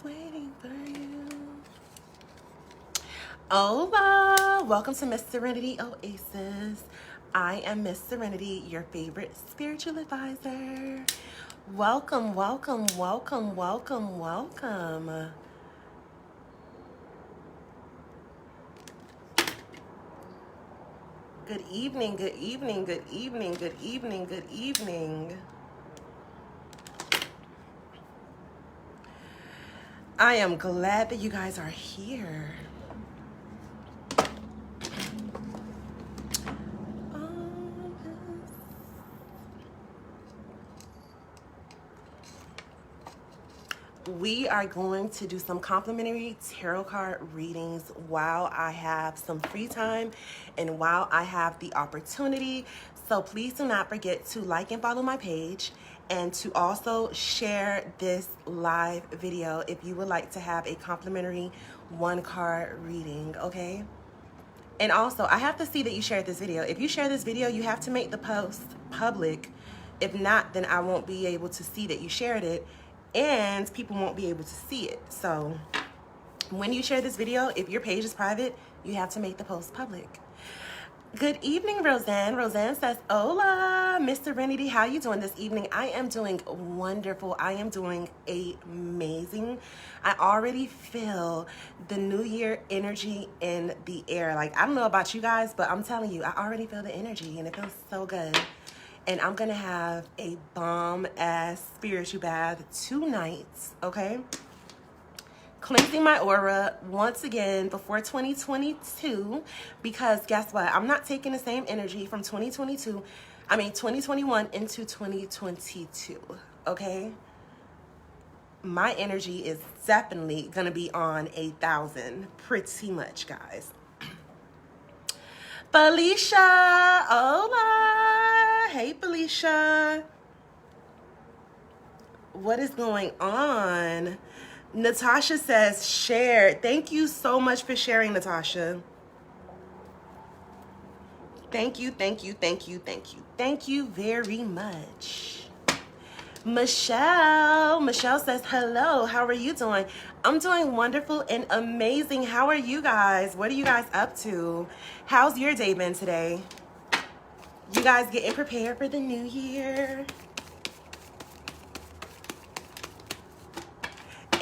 waiting for you. Hola, welcome to Miss Serenity Oasis. I am Miss Serenity, your favorite spiritual advisor. Welcome, welcome, welcome, welcome, welcome. Good evening, good evening, good evening, good evening, good evening. I am glad that you guys are here. We are going to do some complimentary tarot card readings while I have some free time and while I have the opportunity. So please do not forget to like and follow my page and to also share this live video if you would like to have a complimentary one card reading, okay? And also, I have to see that you shared this video. If you share this video, you have to make the post public. If not, then I won't be able to see that you shared it and people won't be able to see it. So when you share this video, if your page is private, you have to make the post public. Good evening, Roseanne. Roseanne says, hola, Miss Serenity. How you doing this evening? I am doing wonderful. I am doing amazing. I already feel the new year energy in the air. Like, I don't know about you guys, but I'm telling you, I already feel the energy and it feels so good. And I'm going to have a bomb-ass spiritual bath tonight, okay? Cleansing my aura once again before 2022, because guess what? I'm not taking the same energy from 2021 into 2022, okay? My energy is definitely going to be on 1,000, pretty much, guys. Felicia, hola. Hey, Felicia. What is going on? Natasha says, share. Thank you so much for sharing, Natasha. Thank you, thank you, thank you, thank you. Thank you very much. Michelle says, hello, how are you doing? I'm doing wonderful and amazing. How are you guys? What are you guys up to? How's your day been today? You guys getting prepared for the new year?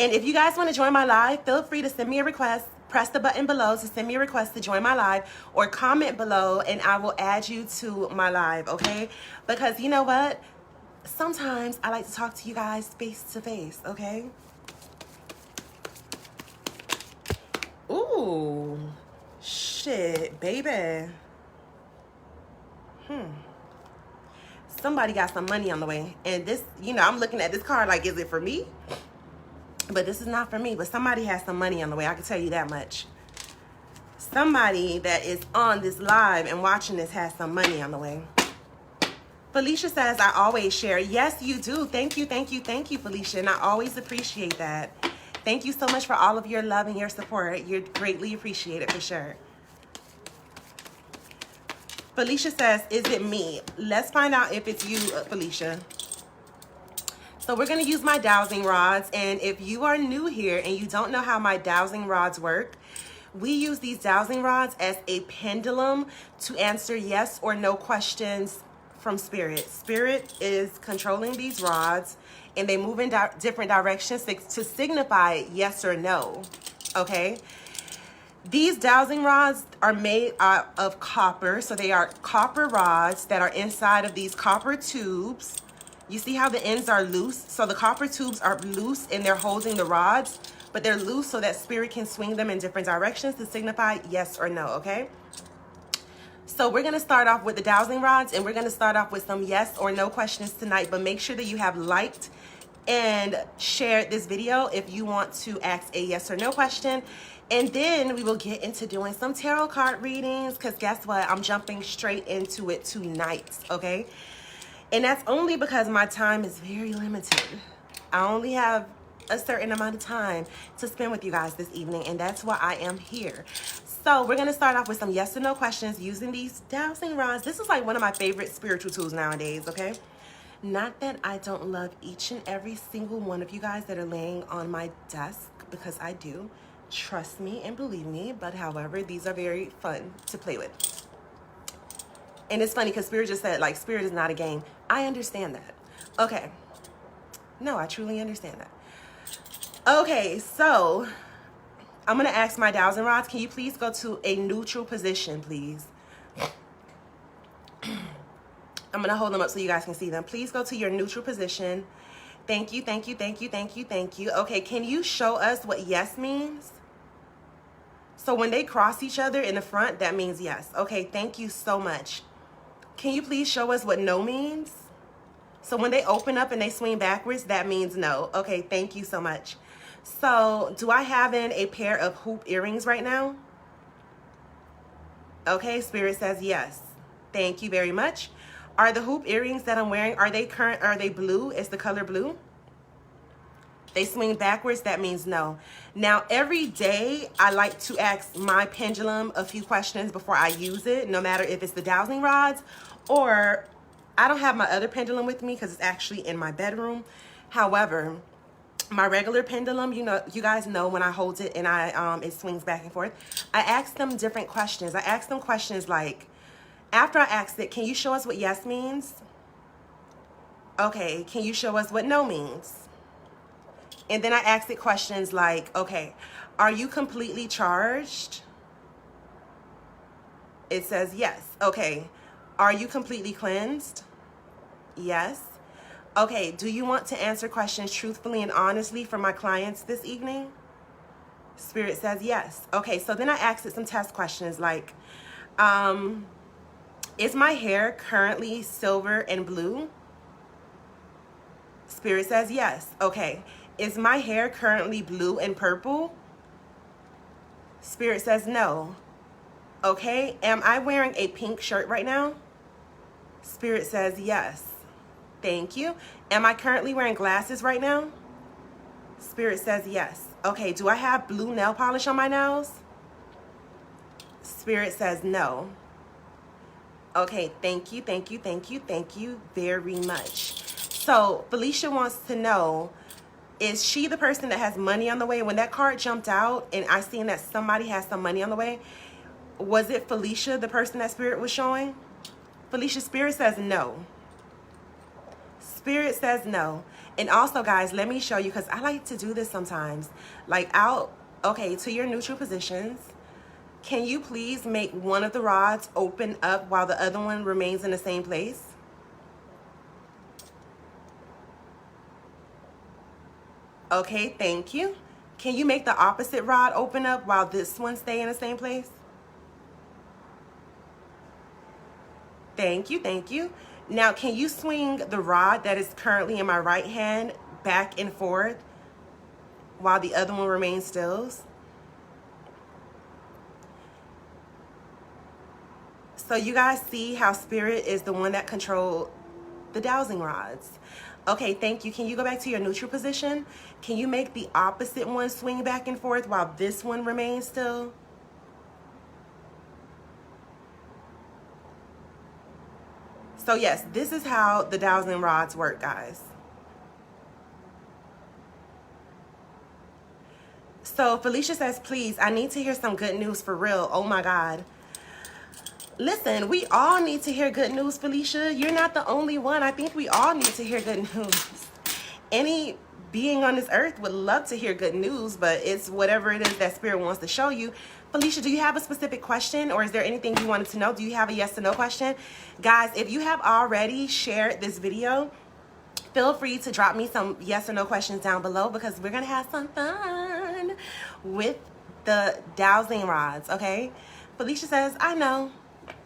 And if you guys want to join my live, feel free to send me a request. Press the button below to send me a request to join my live, or comment below and I will add you to my live, okay? Because you know what? Sometimes I like to talk to you guys face to face, okay? Ooh, shit, baby. Somebody got some money on the way. And this, you know, I'm looking at this card like, is it for me? But this is not for me. But somebody has some money on the way. I can tell you that much. Somebody that is on this live and watching this has some money on the way. Felicia says, I always share. Yes, you do. Thank you, thank you, thank you, Felicia. And I always appreciate that. Thank you so much for all of your love and your support. You're greatly appreciated for sure. Felicia says, is it me? Let's find out if it's you, Felicia. So we're going to use my dowsing rods. And if you are new here and you don't know how my dowsing rods work, we use these dowsing rods as a pendulum to answer yes or no questions from Spirit. Spirit is controlling these rods and they move in different directions to signify yes or no, okay? These dowsing rods are made out of copper, so they are copper rods that are inside of these copper tubes. You see how the ends are loose? So the copper tubes are loose and they're holding the rods, but they're loose so that Spirit can swing them in different directions to signify yes or no, okay? So we're going to start off with the dowsing rods and we're going to start off with some yes or no questions tonight, but make sure that you have liked and shared this video if you want to ask a yes or no question. And then we will get into doing some tarot card readings because guess what? I'm jumping straight into it tonight, okay? And that's only because my time is very limited. I only have a certain amount of time to spend with you guys this evening, and that's why I am here. So we're going to start off with some yes or no questions using these dowsing rods. This is like one of my favorite spiritual tools nowadays, okay? Not that I don't love each and every single one of you guys that are laying on my desk, because I do. Trust me and believe me. But however, these are very fun to play with. And it's funny because Spirit just said, like, Spirit is not a game. I understand that. Okay. No, I truly understand that. Okay, so I'm going to ask my dowsing rods, can you please go to a neutral position, please? I'm going to hold them up so you guys can see them. Please go to your neutral position. Thank you, thank you, thank you, thank you, thank you. Okay, can you show us what yes means? So when they cross each other in the front, that means yes. Okay, thank you so much. Can you please show us what no means? So when they open up and they swing backwards, that means no. Okay, thank you so much. So do I have in a pair of hoop earrings right now? Okay, Spirit says yes. Thank you very much. Are the hoop earrings that I'm wearing, are they blue? Is the color blue? They swing backwards, that means no. Now, every day, I like to ask my pendulum a few questions before I use it, no matter if it's the dowsing rods or I don't have my other pendulum with me because it's actually in my bedroom. However, my regular pendulum, you guys know when I hold it and it swings back and forth. I ask them different questions. I ask them questions like, after I asked it, can you show us what yes means? Okay, can you show us what no means? And then I asked it questions like, okay, are you completely charged? It says yes. Okay, are you completely cleansed? Yes. Okay, do you want to answer questions truthfully and honestly for my clients this evening? Spirit says yes. Okay, so then I asked it some test questions like, is my hair currently silver and blue? Spirit says yes. Okay. Is my hair currently blue and purple? Spirit says no. Okay. Am I wearing a pink shirt right now? Spirit says yes. Thank you. Am I currently wearing glasses right now? Spirit says yes. Okay. Do I have blue nail polish on my nails? Spirit says no. Okay, thank you, thank you, thank you, thank you very much. So Felicia wants to know, is she the person that has money on the way? When that card jumped out and I seen that somebody has some money on the way, was it Felicia, the person that Spirit was showing? Felicia, Spirit says no. Spirit says no. And also, guys, let me show you, because I like to do this sometimes. Like, okay, to your neutral positions. Can you please make one of the rods open up while the other one remains in the same place? Okay, thank you. Can you make the opposite rod open up while this one stay in the same place? Thank you, thank you. Now, can you swing the rod that is currently in my right hand back and forth while the other one remains still? So you guys see how Spirit is the one that controls the dowsing rods. Okay, thank you. Can you go back to your neutral position? Can you make the opposite one swing back and forth while this one remains still? So yes, this is how the dowsing rods work, guys. So Felicia says, please, I need to hear some good news for real. Oh my God. Listen, we all need to hear good news, Felicia. You're not the only one. I think we all need to hear good news. Any being on this earth would love to hear good news, but it's whatever it is that Spirit wants to show you. Felicia, do you have a specific question, or is there anything you wanted to know? Do you have a yes or no question? Guys, if you have already shared this video, feel free to drop me some yes or no questions down below, because we're going to have some fun with the dowsing rods, okay? Felicia says, I know.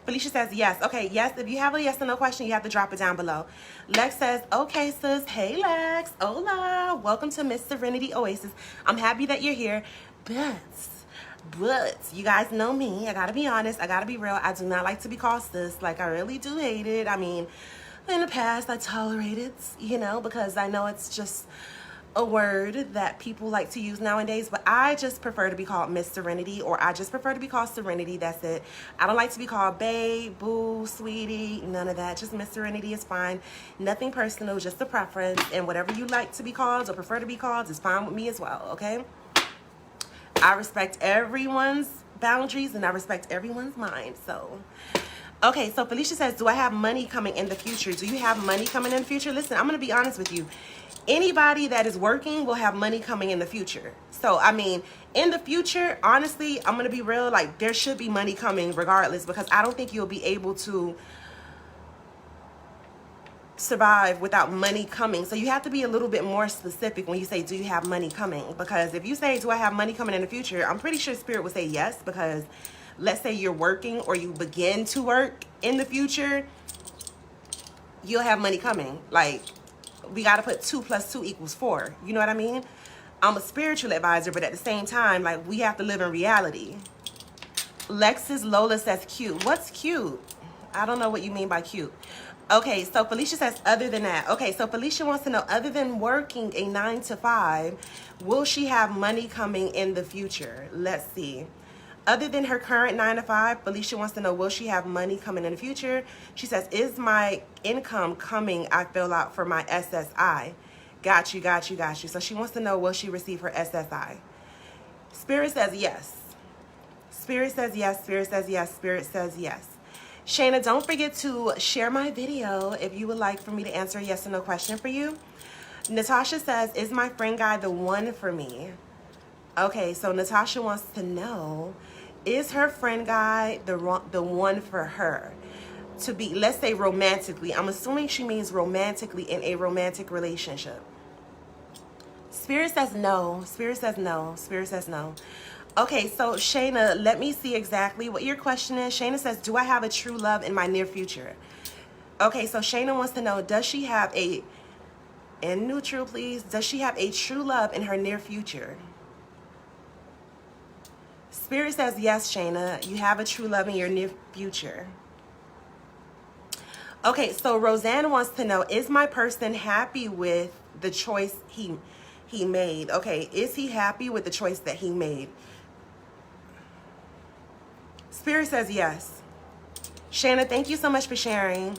Felicia says yes. Okay, yes. If you have a yes or no question, you have to drop it down below. Lex says, okay, sis. Hey, Lex. Hola. Welcome to Miss Serenity Oasis. I'm happy that you're here. But you guys know me. I got to be honest. I got to be real. I do not like to be called sis. Like, I really do hate it. I mean, in the past, I tolerated, because I know it's just a word that people like to use nowadays, but I just prefer to be called Miss Serenity, or I just prefer to be called Serenity. That's it. I don't like to be called babe, boo, sweetie, none of that. Just Miss Serenity is fine. Nothing personal, just a preference, and whatever you like to be called or prefer to be called is fine with me as well, okay? I respect everyone's boundaries and I respect everyone's mind, so... Okay, so Felicia says, do I have money coming in the future? Do you have money coming in the future? Listen, I'm going to be honest with you. Anybody that is working will have money coming in the future. So, I mean, in the future, honestly, I'm going to be real. Like, there should be money coming regardless, because I don't think you'll be able to survive without money coming. So you have to be a little bit more specific when you say, do you have money coming? Because if you say, do I have money coming in the future? I'm pretty sure Spirit would say yes, because let's say you're working or you begin to work in the future, you'll have money coming. Like, we got to put 2 + 2 = 4. You know what I mean? I'm a spiritual advisor, but at the same time, like, we have to live in reality. Lexus Lola says cute. What's cute? I don't know what you mean by cute. Okay, so Felicia says other than that. Okay, so Felicia wants to know, other than working a 9 to 5, will she have money coming in the future? Let's see. Other than her current 9 to 5, Felicia wants to know, will she have money coming in the future? She says, is my income coming? I fill out for my SSI. Got you, got you, got you. So she wants to know, will she receive her SSI? Spirit says yes. Spirit says yes. Spirit says yes. Spirit says yes. Shayna, don't forget to share my video if you would like for me to answer a yes or no question for you. Natasha says, is my friend guy the one for me? Okay, so Natasha wants to know, is her friend guy the one for her to be, let's say, romantically? I'm assuming she means romantically, in a romantic relationship. Spirit says no. Spirit says no. Spirit says no. Okay, so Shayna, let me see exactly what your question is. Shayna says, do I have a true love in my near future? Okay, so Shayna wants to know, does she have a, in neutral please, does she have a true love in her near future? Spirit says yes, Shayna, you have a true love in your near future. Okay, so Roseanne wants to know, is my person happy with the choice he made? Okay, is he happy with the choice that he made? Spirit says yes. Shanna, thank you so much for sharing.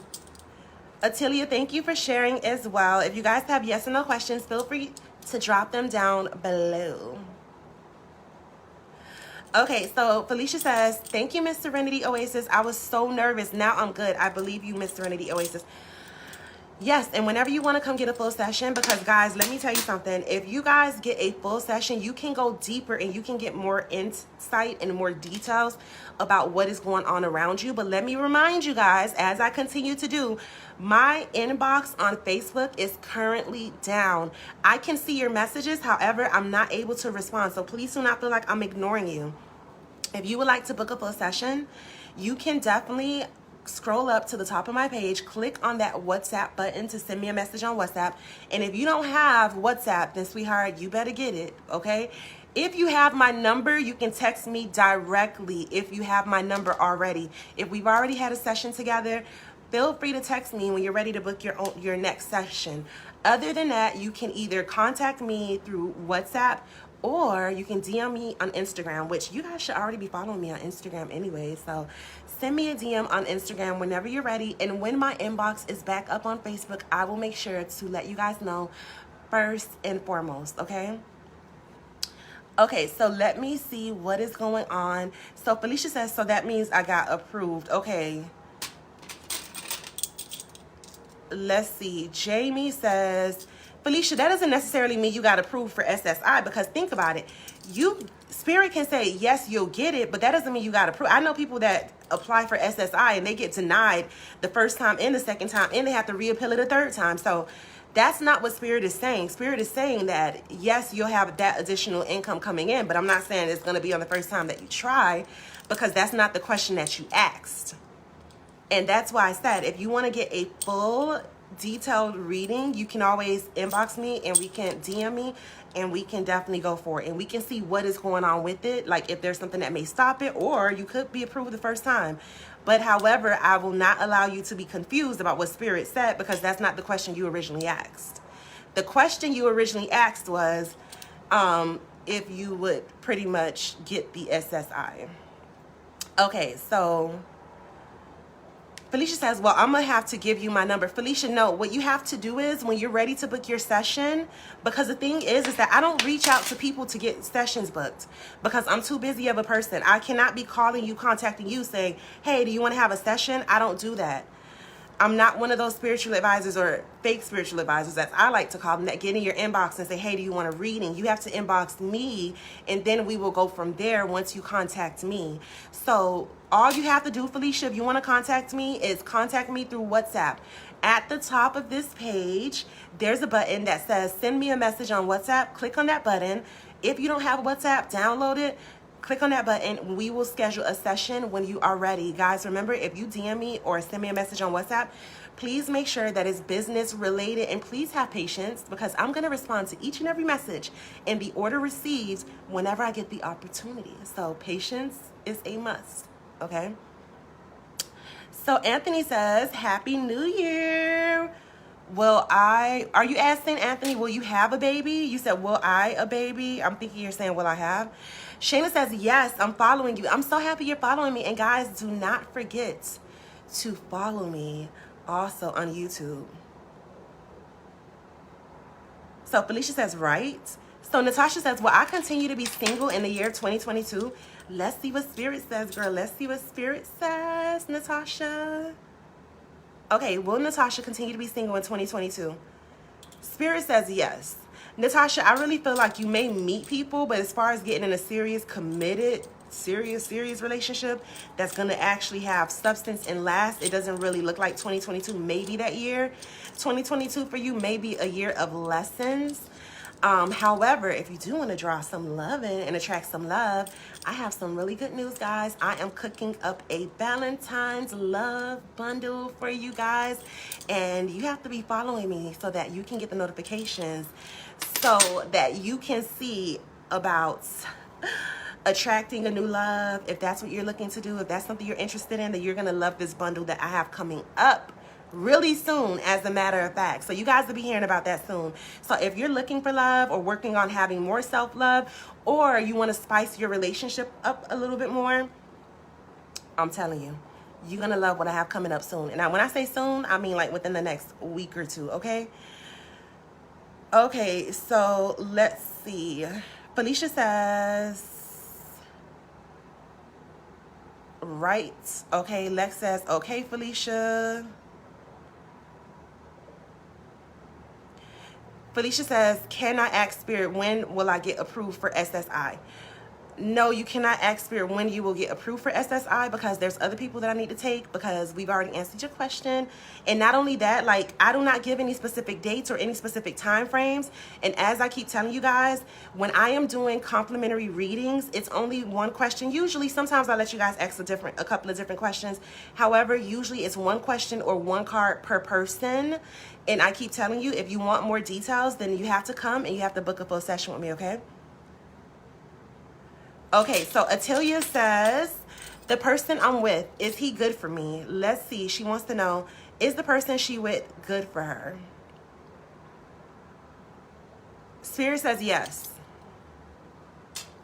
Atilia, thank you for sharing as well. If you guys have yes or no questions, feel free to drop them down below. Okay, so Felicia says, thank you, Miss Serenity Oasis. I was so nervous. Now I'm good. I believe you, Miss Serenity Oasis. Yes, and whenever you want to come get a full session, because guys, let me tell you something. If you guys get a full session, you can go deeper and you can get more insight and more details about what is going on around you. But let me remind you guys, as I continue to do, my inbox on Facebook is currently down. I can see your messages. However, I'm not able to respond. So please do not feel like I'm ignoring you. If you would like to book a full session, you can definitely scroll up to the top of my page, click on that WhatsApp button to send me a message on WhatsApp. And if you don't have WhatsApp, then sweetheart, you better get it, okay? If you have my number, you can text me directly if you have my number already. If we've already had a session together, feel free to text me when you're ready to book your next session. Other than that, you can either contact me through WhatsApp or you can DM me on Instagram, which you guys should already be following me on Instagram anyway. So send me a DM on Instagram whenever you're ready. And when my inbox is back up on Facebook, I will make sure to let you guys know first and foremost, okay? Okay, so let me see what is going on. So Felicia says, so that means I got approved. Okay. Let's see. Jamie says, Felicia, that doesn't necessarily mean you got approved for SSI, because think about it. Spirit can say, yes, you'll get it, but that doesn't mean you got approved. I know people that apply for SSI and they get denied the first time and the second time, and they have to reappeal it a third time. So that's not what Spirit is saying. Spirit is saying that, yes, you'll have that additional income coming in, but I'm not saying it's going to be on the first time that you try, because that's not the question that you asked. And that's why I said, if you want to get a full detailed reading, you can always inbox me and we can DM me and we can definitely go for it. And we can see what is going on with it. Like if there's something that may stop it, or you could be approved the first time. But however, I will not allow you to be confused about what Spirit said, because that's not the question you originally asked. The question you originally asked was if you would pretty much get the SSI. Okay, so Felicia says, well, I'm going to have to give you my number. Felicia, no, what you have to do is when you're ready to book your session, because the thing is that I don't reach out to people to get sessions booked because I'm too busy of a person. I cannot be calling you, contacting you saying, hey, do you want to have a session? I don't do that. I'm not one of those spiritual advisors or fake spiritual advisors, as I like to call them, that get in your inbox and say, hey, do you want a reading? You have to inbox me, and then we will go from there once you contact me. So all you have to do, Felicia, if you want to contact me, is contact me through WhatsApp. At the top of this page, there's a button that says send me a message on WhatsApp. Click on that button. If you don't have WhatsApp, download it. Click on that button. We will schedule a session when you are ready. Guys, remember, if you DM me or send me a message on WhatsApp, please make sure that it's business related, and please have patience because I'm going to respond to each and every message in the order received whenever I get the opportunity. So patience is a must, okay? So Anthony says, Happy New Year. Are you asking, Anthony, will you have a baby? You said, will I a baby? I'm thinking you're saying, will I have? Shayna says, yes, I'm following you. I'm so happy you're following me. And guys, do not forget to follow me also on YouTube. So Felicia says, right. So Natasha says, will I continue to be single in the year 2022? Let's see what Spirit says, girl. Let's see what Spirit says, Natasha. Okay, will Natasha continue to be single in 2022? Spirit says yes. Natasha, I really feel like you may meet people, but as far as getting in a serious, committed, serious relationship that's going to actually have substance and last, it doesn't really look like 2022 may be that year. 2022 for you may be a year of lessons. However, if you do want to draw some love in and attract some love, I have some really good news, guys. I am cooking up a Valentine's love bundle for you guys, and you have to be following me so that you can get the notifications so that you can see about attracting a new love. If that's what you're looking to do, if that's something you're interested in, then you're going to love this bundle that I have coming up really soon, as a matter of fact. So you guys will be hearing about that soon. So if you're looking for love or working on having more self-love, or you want to spice your relationship up a little bit more, I'm telling you, you're going to love what I have coming up soon. And when I say soon, I mean like within the next week or two, okay? Okay, so let's see. Felicia says, right. Okay, Lex says, okay, Felicia. Felicia says, can I ask Spirit, when will I get approved for SSI? No, you cannot ask Spirit when you will get approved for SSI because there's other people that I need to take because we've already answered your question. And not only that, like, I do not give any specific dates or any specific time frames. And as I keep telling you guys, when I am doing complimentary readings, it's only one question. Usually, sometimes I let you guys ask a couple of different questions. However, usually it's one question or one card per person. And I keep telling you, if you want more details, then you have to come and you have to book a full session with me, okay? Okay, so Atilia says, the person I'm with, is he good for me? Let's see. She wants to know, is the person she with good for her? Spirit says yes.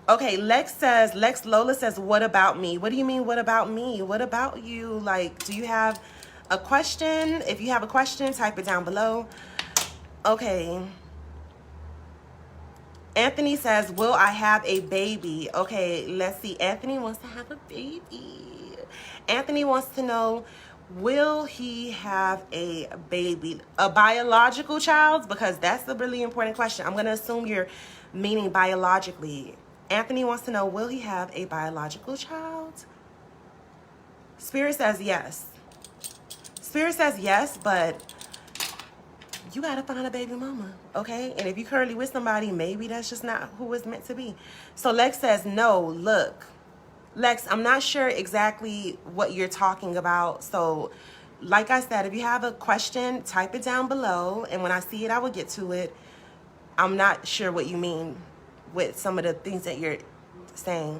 Okay, Lex Lola says, what about me? What do you mean, what about me? What about you? Like, do you have a question? If you have a question, type it down below. Okay. Anthony says, will I have a baby? Okay, let's see. Anthony wants to have a baby. Anthony wants to know, will he have a baby? A biological child? Because that's a really important question. I'm going to assume you're meaning biologically. Anthony wants to know, will he have a biological child? Spirit says yes. Spirit says yes, but you got to find a baby mama, okay? And if you're currently with somebody, maybe that's just not who it's meant to be. So Lex says, no, look. Lex, I'm not sure exactly what you're talking about. So like I said, if you have a question, type it down below. And when I see it, I will get to it. I'm not sure what you mean with some of the things that you're saying.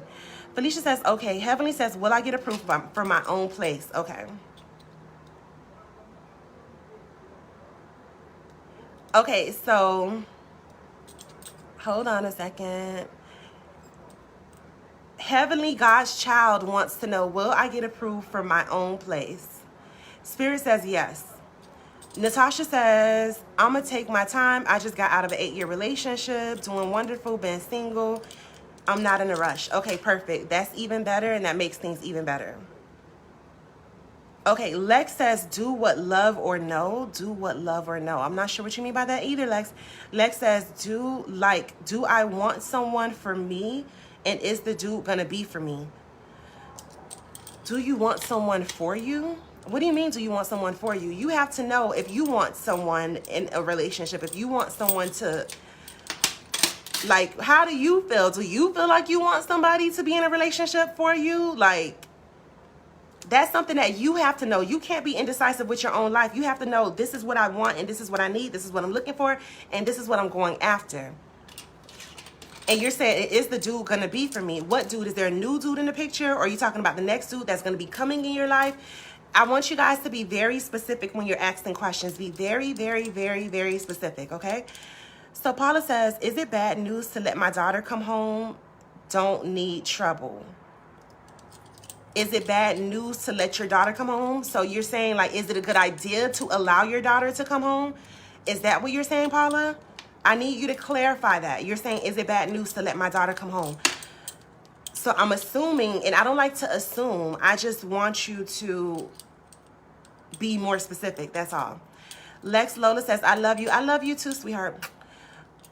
Felicia says, okay. Heavenly says, will I get approved for my own place? Okay. Okay, so hold on a second. Heavenly God's child wants to know, will I get approved for my own place? Spirit says yes. Natasha says, I'm going to take my time. I just got out of an 8-year relationship, doing wonderful, been single. I'm not in a rush. Okay, perfect. That's even better, and that makes things even better. Okay, Lex says, do what, love or no? Do what, love or no? I'm not sure what you mean by that either, Lex. Lex says, do I want someone for me? And is the dude going to be for me? Do you want someone for you? What do you mean, do you want someone for you? You have to know if you want someone in a relationship, if you want someone to, like, how do you feel? Do you feel like you want somebody to be in a relationship for you? Like, that's something that you have to know. You can't be indecisive with your own life. You have to know, this is what I want, and this is what I need, this is what I'm looking for, and this is what I'm going after. And you're saying, is the dude going to be for me? What dude? Is there a new dude in the picture? Or are you talking about the next dude that's going to be coming in your life? I want you guys to be very specific when you're asking questions. Be very, very, very, very specific, okay? So Paula says, is it bad news to let my daughter come home? Don't need trouble. Is it bad news to let your daughter come home? So you're saying, like, is it a good idea to allow your daughter to come home? Is that what you're saying, Paula? I need you to clarify that. You're saying, is it bad news to let my daughter come home? So I'm assuming, and I don't like to assume, I just want you to be more specific. That's all. Lex Lola says, I love you. I love you too, sweetheart.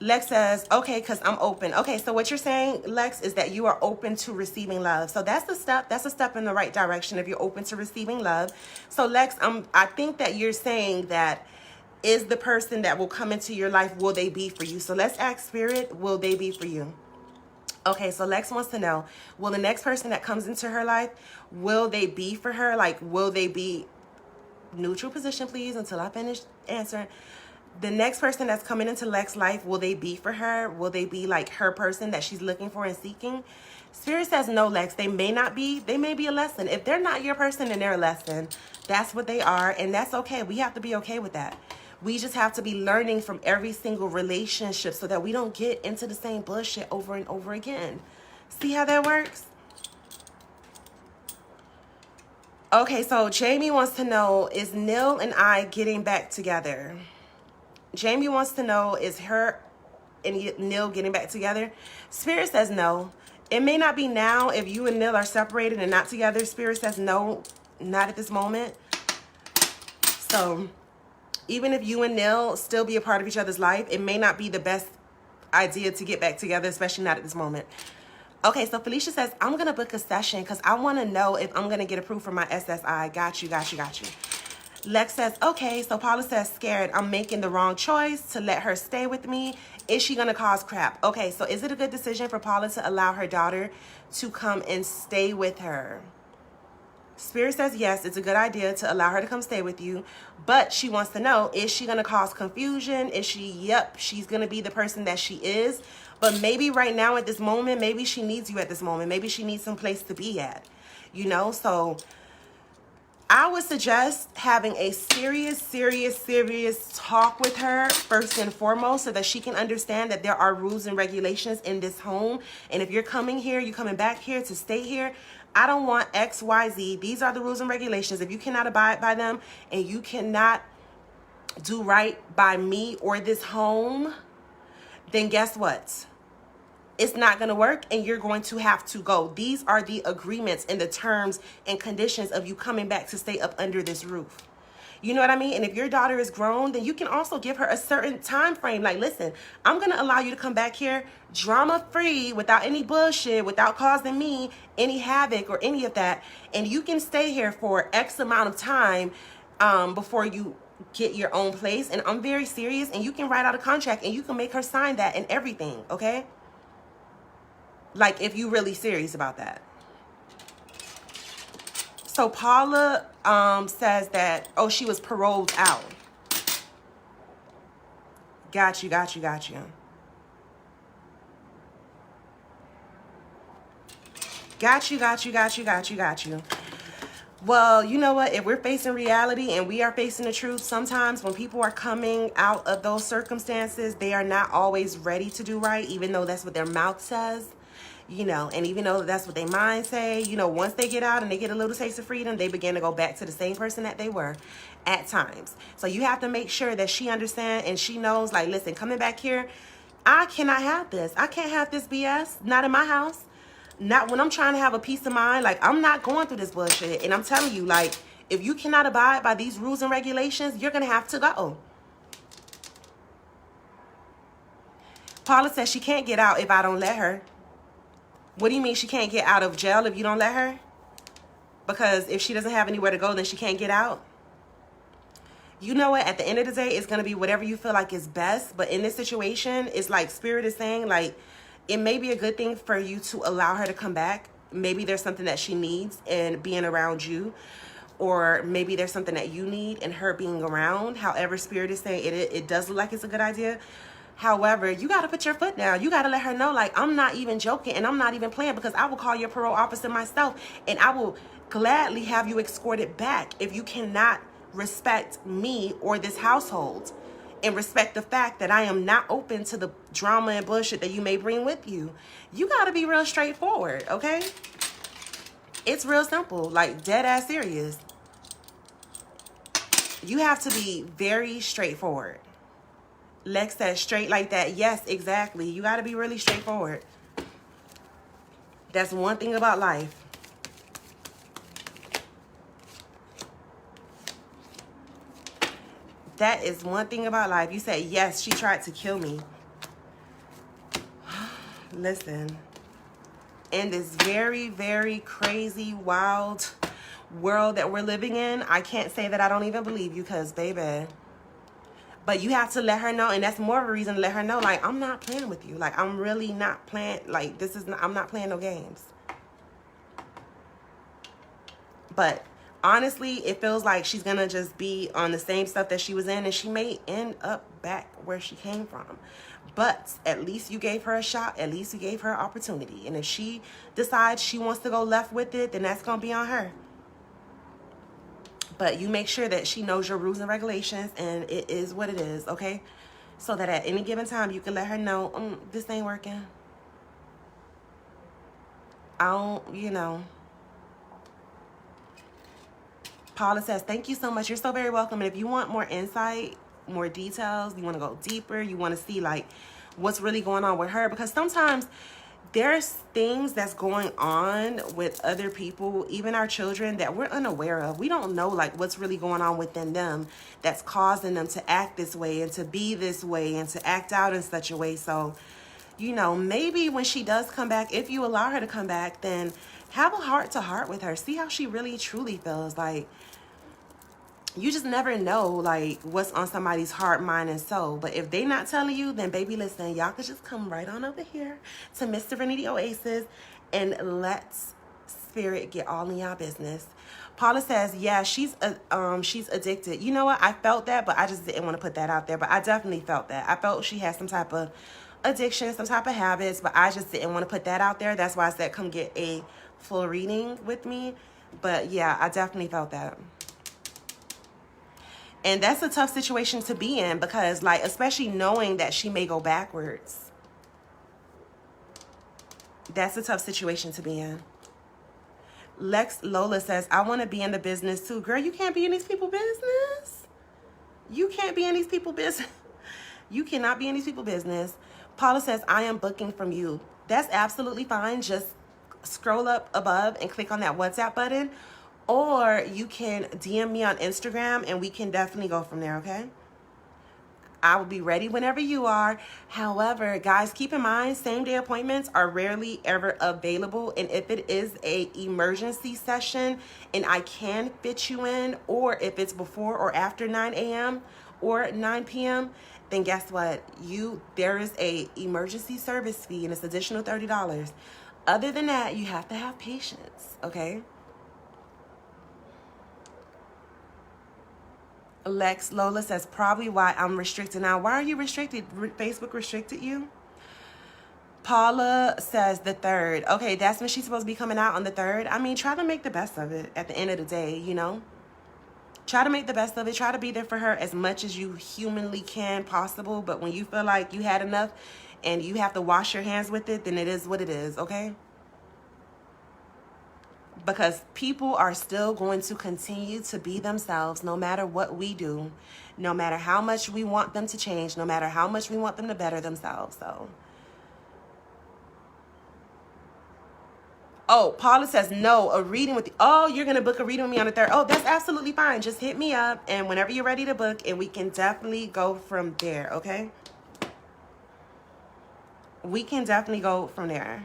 Lex says, okay, because I'm open. Okay, so what you're saying, Lex, is that you are open to receiving love. So that's a step. That's a step in the right direction if you're open to receiving love. So Lex, I think that you're saying that, is the person that will come into your life, will they be for you? So let's ask Spirit, will they be for you? Okay, so Lex wants to know, will the next person that comes into her life, will they be for her? Like, will they be, neutral position, please, until I finish answering. The next person that's coming into Lex's life, will they be for her? Will they be like her person that she's looking for and seeking? Spirit says no, Lex. They may not be. They may be a lesson. If they're not your person, then they're a lesson. That's what they are, and that's okay. We have to be okay with that. We just have to be learning from every single relationship so that we don't get into the same bullshit over and over again. See how that works? Okay, so Jamie wants to know, is Neil and I getting back together? Jamie wants to know, is her and Neil getting back together? Spirit says no. It may not be now. If you and Neil are separated and not together, Spirit says no, not at this moment. So even if you and Neil still be a part of each other's life, it may not be the best idea to get back together, especially not at this moment. Okay, so Felicia says, I'm going to book a session because I want to know if I'm going to get approved for my SSI. Got you, got you, got you. Lex says, okay. So Paula says, scared I'm making the wrong choice to let her stay with me. Is she going to cause crap? Okay, so is it a good decision for Paula to allow her daughter to come and stay with her? Spirit says, yes, it's a good idea to allow her to come stay with you. But she wants to know, is she going to cause confusion? Is she, yep, she's going to be the person that she is. But maybe right now at this moment, maybe she needs you at this moment. Maybe she needs some place to be at, you know? So I would suggest having a serious talk with her first and foremost so that she can understand that there are rules and regulations in this home. And if you're coming here, you're coming back here to stay here, I don't want X, Y, Z. These are the rules and regulations. If you cannot abide by them and you cannot do right by me or this home, then guess what? It's not going to work and you're going to have to go. These are the agreements and the terms and conditions of you coming back to stay up under this roof. You know what I mean? And if your daughter is grown, then you can also give her a certain time frame. Like, listen, I'm going to allow you to come back here drama free, without any bullshit, without causing me any havoc or any of that. And you can stay here for X amount of time before you get your own place. And I'm very serious. And you can write out a contract and you can make her sign that and everything. Okay? Like, if you're really serious about that. So Paula says that, oh, she was paroled out. Got you. Got you. Well, you know what? If we're facing reality and we are facing the truth, sometimes when people are coming out of those circumstances, they are not always ready to do right, even though that's what their mouth says, and even though that's what their mind say, once they get out and they get a little taste of freedom, they begin to go back to the same person that they were at times. So you have to make sure that she understands and she knows, like, listen, coming back here, I cannot have this. I can't have this BS. Not in my house. Not when I'm trying to have a peace of mind. Like, I'm not going through this bullshit. And I'm telling you, like, if you cannot abide by these rules and regulations, you're going to have to go. Paula says she can't get out if I don't let her. What do you mean she can't get out of jail if you don't let her? Because if she doesn't have anywhere to go, then she can't get out? You know what? At the end of the day, it's going to be whatever you feel like is best. But in this situation, it's like Spirit is saying, like, it may be a good thing for you to allow her to come back. Maybe there's something that she needs in being around you. Or maybe there's something that you need in her being around. However, Spirit is saying it does look like it's a good idea. However, you got to put your foot down. You got to let her know, like, I'm not even joking and I'm not even playing, because I will call your parole officer myself and I will gladly have you escorted back if you cannot respect me or this household and respect the fact that I am not open to the drama and bullshit that you may bring with you. You got to be real straightforward, okay? It's real simple, like dead ass serious. You have to be very straightforward. Lex says straight like that. Yes, exactly. You got to be really straightforward. That's one thing about life. That is one thing about life. You said, yes, she tried to kill me. Listen, in this very, very crazy, wild world that we're living in, I can't say that I don't even believe you, because, baby. But you have to let her know, and that's more of a reason to let her know, like, I'm not playing with you. Like, I'm really not playing. Like, I'm not playing no games. But honestly, it feels like she's going to just be on the same stuff that she was in, and she may end up back where she came from. But at least you gave her a shot. At least you gave her an opportunity. And if she decides she wants to go left with it, then that's going to be on her. But you make sure that she knows your rules and regulations, and it is what it is, okay? So that at any given time, you can let her know, this ain't working. Paula says, thank you so much. You're so very welcome. And if you want more insight, more details, you want to go deeper, you want to see, like, what's really going on with her, because sometimes there's things that's going on with other people, even our children, that we're unaware of. We don't know, like, what's really going on within them that's causing them to act this way and to be this way and to act out in such a way. So, maybe when she does come back, if you allow her to come back, then have a heart-to-heart with her. See how she really, truly feels. Like, you just never know, like, what's on somebody's heart, mind, and soul. But if they not telling you, then, baby, listen, y'all could just come right on over here to Miss Serenity Oasis and let Spirit get all in y'all business. Paula says, yeah, she's addicted. You know what? I felt that, but I just didn't want to put that out there. But I definitely felt that. I felt she had some type of addiction, some type of habits, but I just didn't want to put that out there. That's why I said come get a full reading with me. But yeah, I definitely felt that. And that's a tough situation to be in, because, like, especially knowing that she may go backwards. That's a tough situation to be in. Lola says, I want to be in the business too. Girl, you can't be in these people's business. You can't be in these people's business. You cannot be in these people's business. Paula says, I am booking from you. That's absolutely fine. Just scroll up above and click on that WhatsApp button. Or you can DM me on Instagram and we can definitely go from there, okay? I will be ready whenever you are. However, guys, keep in mind, same-day appointments are rarely ever available. And if it is an emergency session and I can fit you in, or if it's before or after 9 a.m. or 9 p.m., then guess what? There is a emergency service fee, and it's additional $30. Other than that, you have to have patience, okay? Lola says, probably why I'm restricted now. Why are you restricted? Facebook restricted you? Paula says the 3rd. Okay, that's when she's supposed to be coming out, on the 3rd. I mean, try to make the best of it at the end of the day, you know? Try to make the best of it. Try to be there for her as much as you humanly can possible. But when you feel like you had enough and you have to wash your hands with it, then it is what it is, okay? Because people are still going to continue to be themselves no matter what we do, no matter how much we want them to change, no matter how much we want them to better themselves. So, oh, Paula says, no, a reading with you. Oh, you're going to book a reading with me on the 3rd. Oh, that's absolutely fine. Just hit me up, and whenever you're ready to book, and we can definitely go from there, okay? We can definitely go from there.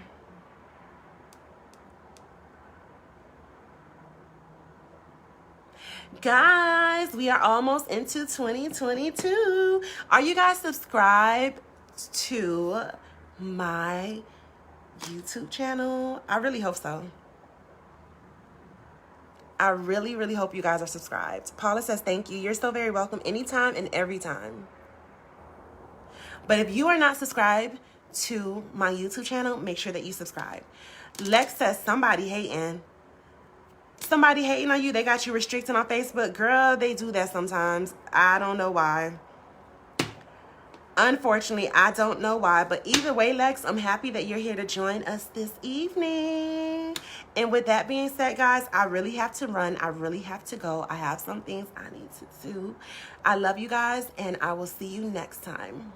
Guys, we are almost into 2022. Are you guys subscribed to my YouTube channel? I really hope so. I really, really hope you guys are subscribed. Paula says, thank you. You're so very welcome anytime and every time. But if you are not subscribed to my YouTube channel, make sure that you subscribe. Lex says, somebody hating. Somebody hating on you. They got you restricted on Facebook. Girl, they do that sometimes. I don't know why. Unfortunately, I don't know why. But either way, Lex, I'm happy that you're here to join us this evening. And with that being said, guys, I really have to run. I really have to go. I have some things I need to do. I love you guys, and I will see you next time.